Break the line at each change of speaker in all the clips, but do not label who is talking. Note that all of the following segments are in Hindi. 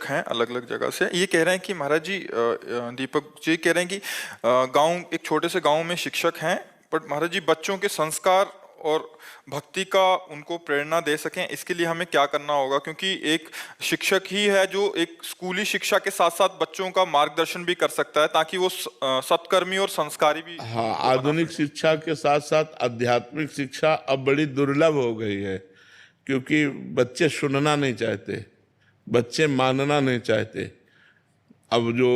हैं अलग अलग जगह से, ये कह रहे हैं कि महाराज जी, दीपक जी कह रहे हैं कि गांव, एक छोटे से गांव में शिक्षक हैं, पर महाराज जी बच्चों के संस्कार और भक्ति का उनको प्रेरणा दे सकें, इसके लिए हमें क्या करना होगा? क्योंकि एक शिक्षक ही है जो एक स्कूली शिक्षा के साथ साथ बच्चों का मार्गदर्शन भी कर सकता है, ताकि वो सत्कर्मी और संस्कारी भी
हाँ,
उनको बना
आधुनिक
सके।
शिक्षा के साथ साथ आध्यात्मिक शिक्षा अब बड़ी दुर्लभ हो गई है, क्योंकि बच्चे सुनना नहीं चाहते, बच्चे मानना नहीं चाहते। अब जो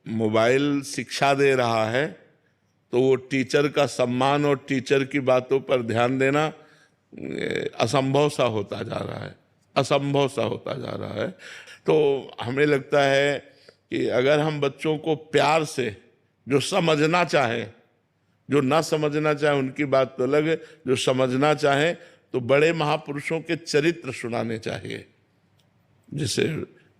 मोबाइल शिक्षा दे रहा है, तो वो टीचर का सम्मान और टीचर की बातों पर ध्यान देना असंभव सा होता जा रहा है, असंभव सा होता जा रहा है। तो हमें लगता है कि अगर हम बच्चों को प्यार से, जो समझना चाहें, जो ना समझना चाहे उनकी बात तो अलग है, जो समझना चाहे तो बड़े महापुरुषों के चरित्र सुनाने चाहिए। जैसे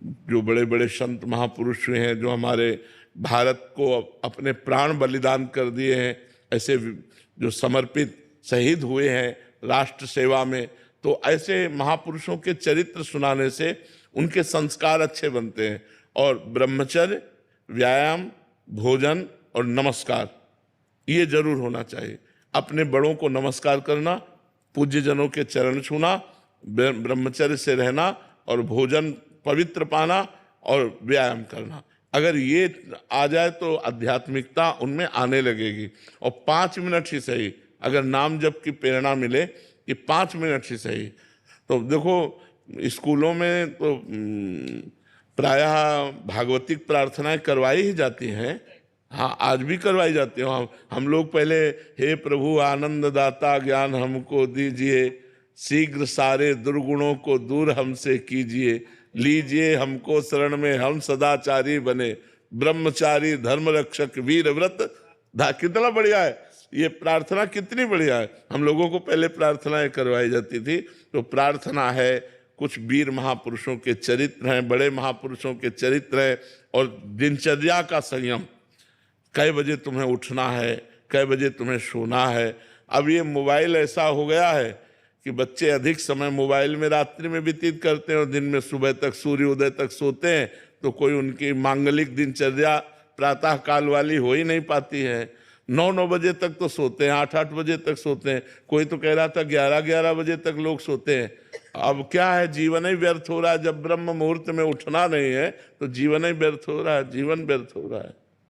जो बड़े बड़े संत महापुरुष हुए हैं, जो हमारे भारत को अपने प्राण बलिदान कर दिए हैं, ऐसे जो समर्पित शहीद हुए हैं राष्ट्र सेवा में, तो ऐसे महापुरुषों के चरित्र सुनाने से उनके संस्कार अच्छे बनते हैं। और ब्रह्मचर्य, व्यायाम, भोजन और नमस्कार, ये जरूर होना चाहिए। अपने बड़ों को नमस्कार करना, पूज्य जनों के चरण छूना, ब्रह्मचर्य से रहना और भोजन पवित्र पाना और व्यायाम करना। अगर ये आ जाए तो आध्यात्मिकता उनमें आने लगेगी। और 5 मिनट ही सही, अगर नाम जप की प्रेरणा मिले कि 5 मिनट ही सही। तो देखो, स्कूलों में तो प्रायः भागवतिक प्रार्थनाएं करवाई ही जाती हैं। हाँ, आज भी करवाई जाती है। हम लोग पहले, हे प्रभु आनंद दाता ज्ञान हमको दीजिए, शीघ्र सारे दुर्गुणों को दूर हमसे कीजिए, लीजिए हमको शरण में हम सदाचारी बने, ब्रह्मचारी धर्म रक्षक वीर व्रत। कितना बढ़िया है ये प्रार्थना, कितनी बढ़िया है। हम लोगों को पहले प्रार्थनाएं करवाई जाती थी। तो प्रार्थना है, कुछ वीर महापुरुषों के चरित्र हैं, बड़े महापुरुषों के चरित्र हैं, और दिनचर्या का संयम। कै बजे तुम्हें उठना है, कै बजे तुम्हें सोना है। अब ये मोबाइल ऐसा हो गया है कि बच्चे अधिक समय मोबाइल में रात्रि में व्यतीत करते हैं और दिन में सुबह तक, सूर्योदय तक सोते हैं। तो कोई उनकी मांगलिक दिनचर्या प्रातः काल वाली हो ही नहीं पाती है। 9-9 बजे तक तो सोते हैं, 8-8 बजे तक सोते हैं। कोई तो कह रहा था 11-11 बजे तक लोग सोते हैं। अब क्या है, जीवन ही व्यर्थ हो रहा है। जब ब्रह्म मुहूर्त में उठना नहीं है तो जीवन ही व्यर्थ हो रहा है, जीवन व्यर्थ हो रहा है।